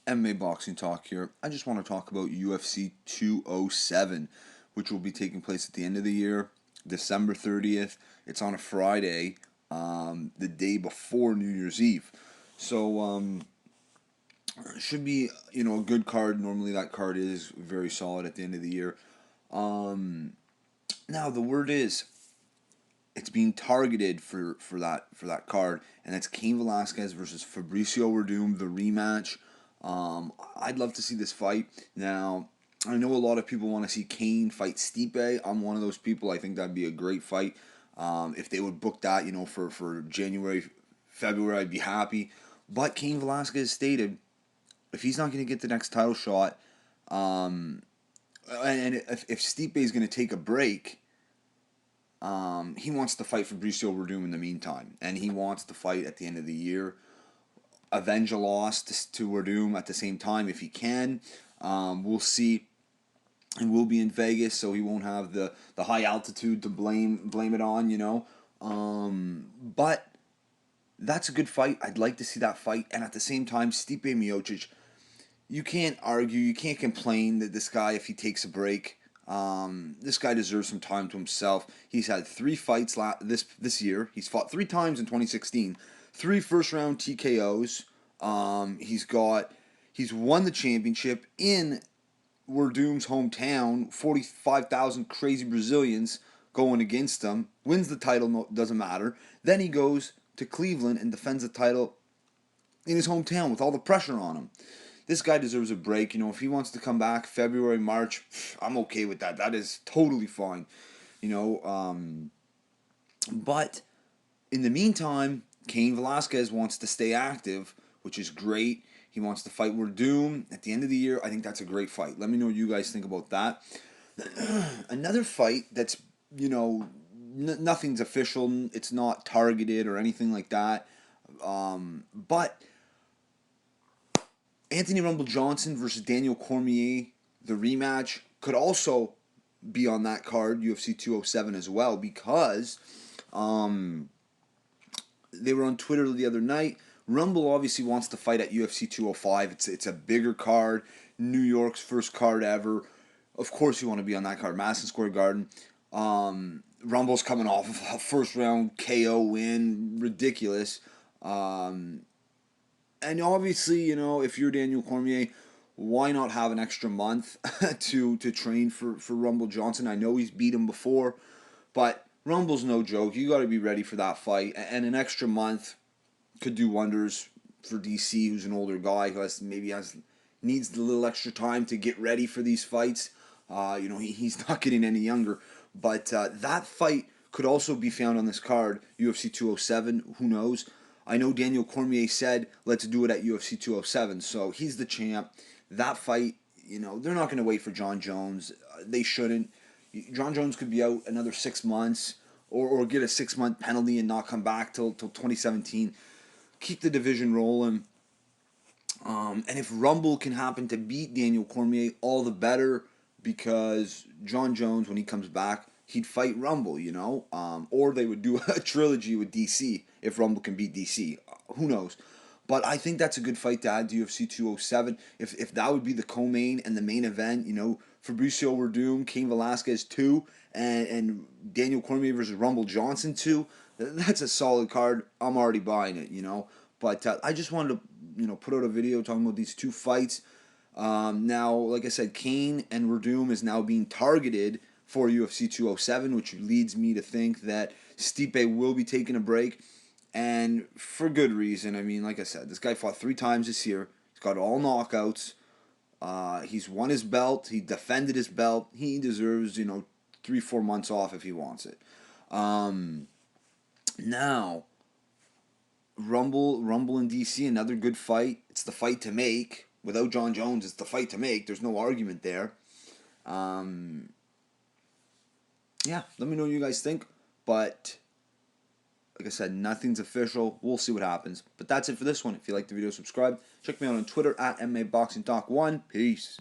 MMA Boxing Talk here. I just want to talk about UFC 207, which will be taking place at the end of the year, December 30th. It's on a Friday, the day before New Year's Eve. So, should be, a good card. Normally that card is very solid at the end of the year. Now, the word is, it's being targeted for that card, and that's Cain Velasquez versus Fabricio Werdum, the rematch. I'd love to see this fight. Now, I know a lot of people want to see Cain fight Stipe. I'm one of those people. I think that'd be a great fight. If they would book that, for January, February, I'd be happy. But Cain Velasquez stated if he's not going to get the next title shot, and if Stipe is going to take a break, he wants to fight Fabricio Werdum in the meantime, and he wants to fight at the end of the year, avenge a loss to Werdum at the same time if he can. We'll see. And we'll be in Vegas, so he won't have the high altitude to blame it on. But that's a good fight. I'd like to see that fight, and at the same time, Stipe Miocic. You can't argue, you can't complain that this guy, if he takes a break, this guy deserves some time to himself. He's had 3 fights this year. He's fought 3 times in 2016. 3 first round TKOs. He's won the championship in Werdum's hometown. 45,000 crazy Brazilians going against him. Wins the title, no, doesn't matter. Then he goes to Cleveland and defends the title in his hometown with all the pressure on him. This guy deserves a break. If he wants to come back February, March, I'm okay with that. That is totally fine. But in the meantime, Cain Velasquez wants to stay active, which is great. He wants to fight Werdum at the end of the year. I think that's a great fight. Let me know what you guys think about that. Another fight that's, nothing's official. It's not targeted or anything like that. But Anthony Rumble Johnson versus Daniel Cormier, the rematch, could also be on that card, UFC 207 as well, because they were on Twitter the other night. Rumble obviously wants to fight at UFC 205. It's a bigger card, New York's first card ever. Of course you want to be on that card, Madison Square Garden. Rumble's coming off of a first round KO win, ridiculous. And obviously, if you're Daniel Cormier, why not have an extra month to train for Rumble Johnson? I know he's beat him before, but Rumble's no joke. You got to be ready for that fight, and an extra month could do wonders for DC, who's an older guy who needs a little extra time to get ready for these fights. He's not getting any younger, but that fight could also be found on this card, UFC 207. Who knows? I know Daniel Cormier said, let's do it at UFC 207, so he's the champ. That fight, they're not going to wait for John Jones. They shouldn't. John Jones could be out another 6 months or get a 6-month penalty and not come back till 2017. Keep the division rolling. And if Rumble can happen to beat Daniel Cormier, all the better, because John Jones, when he comes back, he'd fight Rumble, or they would do a trilogy with DC if Rumble can beat DC. Who knows? But I think that's a good fight to add to UFC 207. If that would be the co-main and the main event, Fabricio Werdum, Cain Velasquez 2, and Daniel Cormier versus Rumble Johnson 2, that's a solid card. I'm already buying it, But I just wanted to, put out a video talking about these 2 fights. Now, like I said, Cain and Werdum is now being targeted for UFC 207, which leads me to think that Stipe will be taking a break, and for good reason. I mean, like I said, this guy fought 3 times this year. He's got all knockouts. He's won his belt. He defended his belt. He deserves, 3-4 months off if he wants it. Now, Rumble and DC, another good fight. It's the fight to make. Without John Jones, it's the fight to make. There's no argument there. Yeah, let me know what you guys think. But like I said, nothing's official. We'll see what happens. But that's it for this one. If you like the video, subscribe. Check me out on Twitter at MMABoxingTalk1. Peace.